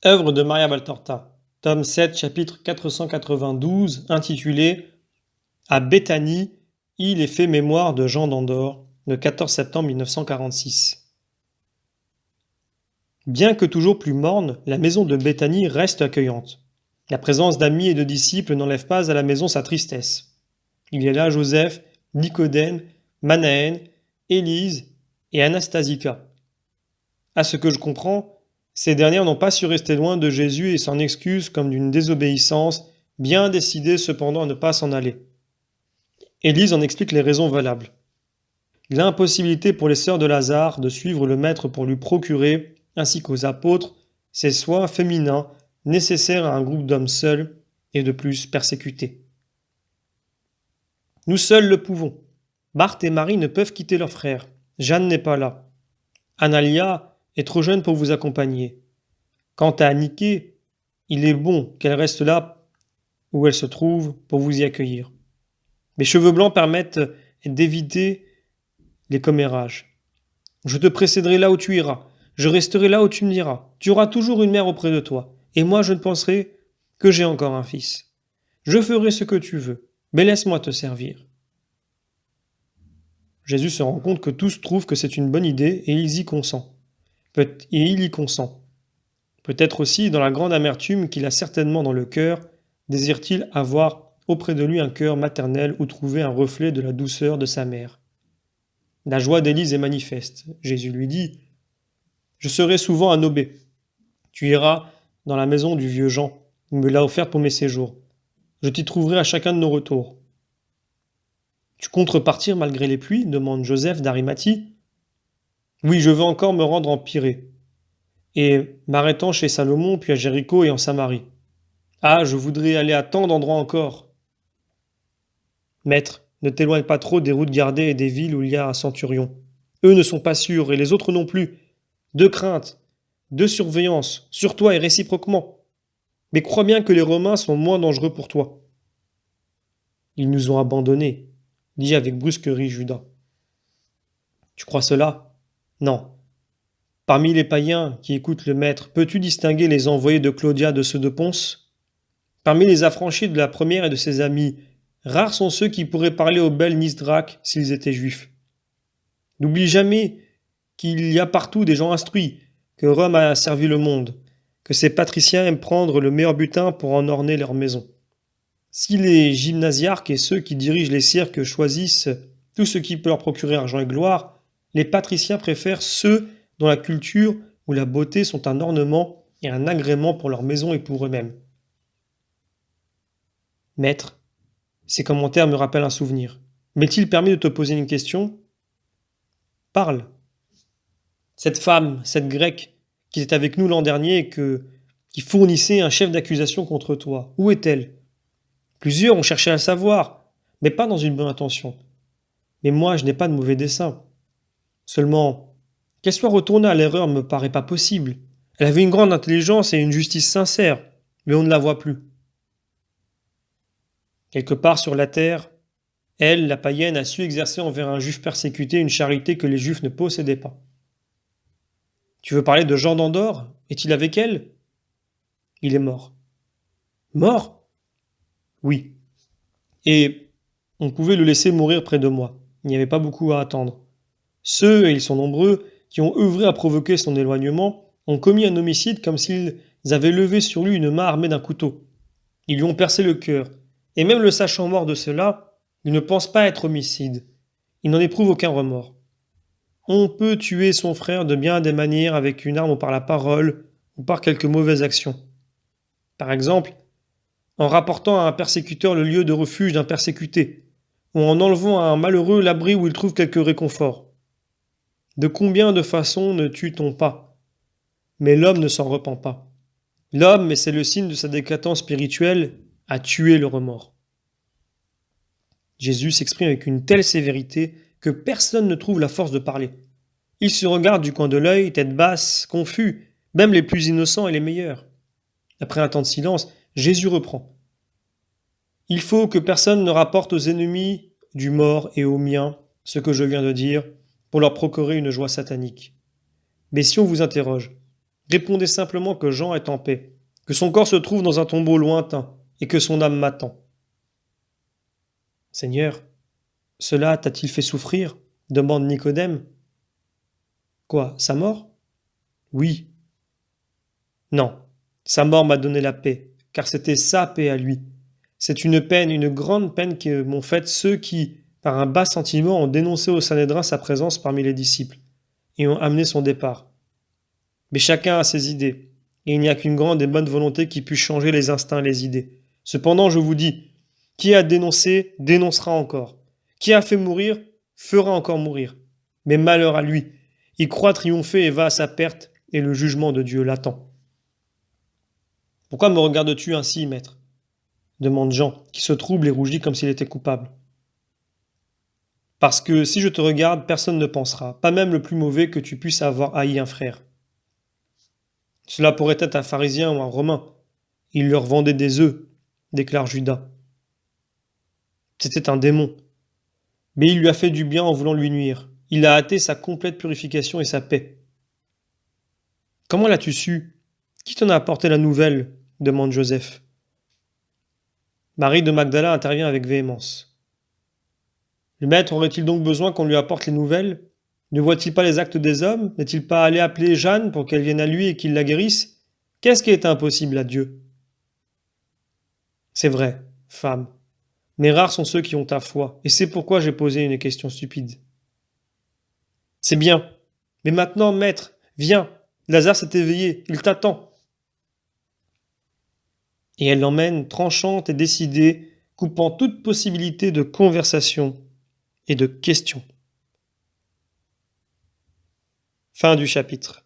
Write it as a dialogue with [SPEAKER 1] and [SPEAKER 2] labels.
[SPEAKER 1] Œuvre de Maria Valtorta, tome 7, chapitre 492, intitulé À Béthanie, île et fait mémoire de Jean d'Andorre, le 14 septembre 1946. Bien que toujours plus morne, la maison de Béthanie reste accueillante. La présence d'amis et de disciples n'enlève pas à la maison sa tristesse. Il y a là Joseph, Nicodème, Manaën, Élise et Anastasica. À ce que je comprends, ces dernières n'ont pas su rester loin de Jésus et s'en excusent comme d'une désobéissance, bien décidées cependant à ne pas s'en aller. Élise en explique les raisons valables. L'impossibilité pour les sœurs de Lazare de suivre le Maître pour lui procurer, ainsi qu'aux apôtres, ces soins féminins nécessaires à un groupe d'hommes seuls et de plus persécutés. Nous seuls le pouvons. Marthe et Marie ne peuvent quitter leur frère. Jeanne n'est pas là. Analia est trop jeune pour vous accompagner. Quant à Anniké, il est bon qu'elle reste là où elle se trouve pour vous y accueillir. Mes cheveux blancs permettent d'éviter les commérages. Je te précéderai là où tu iras. Je resterai là où tu me diras. Tu auras toujours une mère auprès de toi. Et moi, je ne penserai que j'ai encore un fils. Je ferai ce que tu veux, mais laisse-moi te servir. Jésus se rend compte que tous trouvent que c'est une bonne idée et il y consent. Peut-être aussi, dans la grande amertume qu'il a certainement dans le cœur, désire-t-il avoir auprès de lui un cœur maternel où trouver un reflet de la douceur de sa mère. La joie d'Élise est manifeste. Jésus lui dit « Je serai souvent à Nobé. Tu iras dans la maison du vieux Jean. Il me l'a offerte pour mes séjours. Je t'y trouverai à chacun de nos retours. » Tu comptes repartir malgré les pluies demande Joseph d'Arimathie. Oui, je veux encore me rendre en Pyrée, et m'arrêtant chez Salomon, puis à Jéricho et en Samarie. Ah, je voudrais aller à tant d'endroits encore. Maître, ne t'éloigne pas trop des routes gardées et des villes où il y a un centurion. Eux ne sont pas sûrs, et les autres non plus. De crainte, de surveillance, sur toi et réciproquement. Mais crois bien que les Romains sont moins dangereux pour toi. Ils nous ont abandonnés, dit avec brusquerie Judas. Tu crois cela? Non. Parmi les païens qui écoutent le Maître, peux-tu distinguer les envoyés de Claudia de ceux de Ponce? Parmi les affranchis de la première et de ses amis, rares sont ceux qui pourraient parler aux belles Nisdrac s'ils étaient juifs. N'oublie jamais qu'il y a partout des gens instruits, que Rome a servi le monde, que ces patriciens aiment prendre le meilleur butin pour en orner leur maison. Si les gymnasiarques et ceux qui dirigent les cirques choisissent tout ce qui peut leur procurer argent et gloire, les patriciens préfèrent ceux dont la culture ou la beauté sont un ornement et un agrément pour leur maison et pour eux-mêmes. Maître, ces commentaires me rappellent un souvenir. M'est-il permis de te poser une question? Parle. Cette femme, cette grecque, qui était avec nous l'an dernier et qui fournissait un chef d'accusation contre toi, où est-elle? Plusieurs ont cherché à savoir, mais pas dans une bonne intention. Mais moi, je n'ai pas de mauvais dessein. Seulement, qu'elle soit retournée à l'erreur ne me paraît pas possible. Elle avait une grande intelligence et une justice sincère, mais on ne la voit plus. Quelque part sur la terre, elle, la païenne, a su exercer envers un juif persécuté une charité que les juifs ne possédaient pas. Tu veux parler de Jean d'Andorre? Est-il avec elle? Il est mort. Mort? Oui. Et on pouvait le laisser mourir près de moi. Il n'y avait pas beaucoup à attendre. Ceux, et ils sont nombreux, qui ont œuvré à provoquer son éloignement, ont commis un homicide comme s'ils avaient levé sur lui une main armée d'un couteau. Ils lui ont percé le cœur. Et même le sachant mort de cela, il ne pense pas être homicide. Il n'en éprouve aucun remords. On peut tuer son frère de bien des manières avec une arme ou par la parole, ou par quelque mauvaise action. Par exemple, en rapportant à un persécuteur le lieu de refuge d'un persécuté, ou en enlevant à un malheureux l'abri où il trouve quelque réconfort. De combien de façons ne tue-t-on pas? Mais l'homme ne s'en repent pas. L'homme, et c'est le signe de sa décadence spirituelle, a tué le remords. Jésus s'exprime avec une telle sévérité que personne ne trouve la force de parler. Il se regarde du coin de l'œil, tête basse, confus, même les plus innocents et les meilleurs. Après un temps de silence, Jésus reprend. Il faut que personne ne rapporte aux ennemis du mort et aux miens ce que je viens de dire, pour leur procurer une joie satanique. Mais si on vous interroge, Répondez simplement que Jean est en paix, que son corps se trouve dans un tombeau lointain, et que son âme m'attend. Seigneur, cela t'a-t-il fait souffrir? Demande Nicodème. Quoi, sa mort? Oui. Non, sa mort m'a donné la paix, car c'était sa paix à lui. C'est une peine, une grande peine que m'ont faite ceux qui, par un bas sentiment, ont dénoncé au Sanhédrin sa présence parmi les disciples, et ont amené son départ. Mais chacun a ses idées, et il n'y a qu'une grande et bonne volonté qui puisse changer les instincts et les idées. Cependant, je vous dis, qui a dénoncé, dénoncera encore. Qui a fait mourir, fera encore mourir. Mais malheur à lui, il croit triompher et va à sa perte, et le jugement de Dieu l'attend. Pourquoi me regardes-tu ainsi, maître? Demande Jean, qui se trouble et rougit comme s'il était coupable. Parce que si je te regarde, personne ne pensera, pas même le plus mauvais, que tu puisses avoir haï un frère. Cela pourrait être un pharisien ou un romain. Il leur vendait des œufs, déclare Judas. C'était un démon. Mais il lui a fait du bien en voulant lui nuire. Il a hâté sa complète purification et sa paix. Comment l'as-tu su? Qui t'en a apporté la nouvelle? Demande Joseph. Marie de Magdala intervient avec véhémence. Le maître aurait-il donc besoin qu'on lui apporte les nouvelles? Ne voit-il pas les actes des hommes? N'est-il pas allé appeler Jeanne pour qu'elle vienne à lui et qu'il la guérisse? Qu'est-ce qui est impossible à Dieu? C'est vrai, femme. Mais rares sont ceux qui ont ta foi, et c'est pourquoi j'ai posé une question stupide. C'est bien. Mais maintenant, maître, viens. Lazare s'est éveillé, il t'attend. Et elle l'emmène tranchante et décidée, coupant toute possibilité de conversation et de question. Fin du chapitre.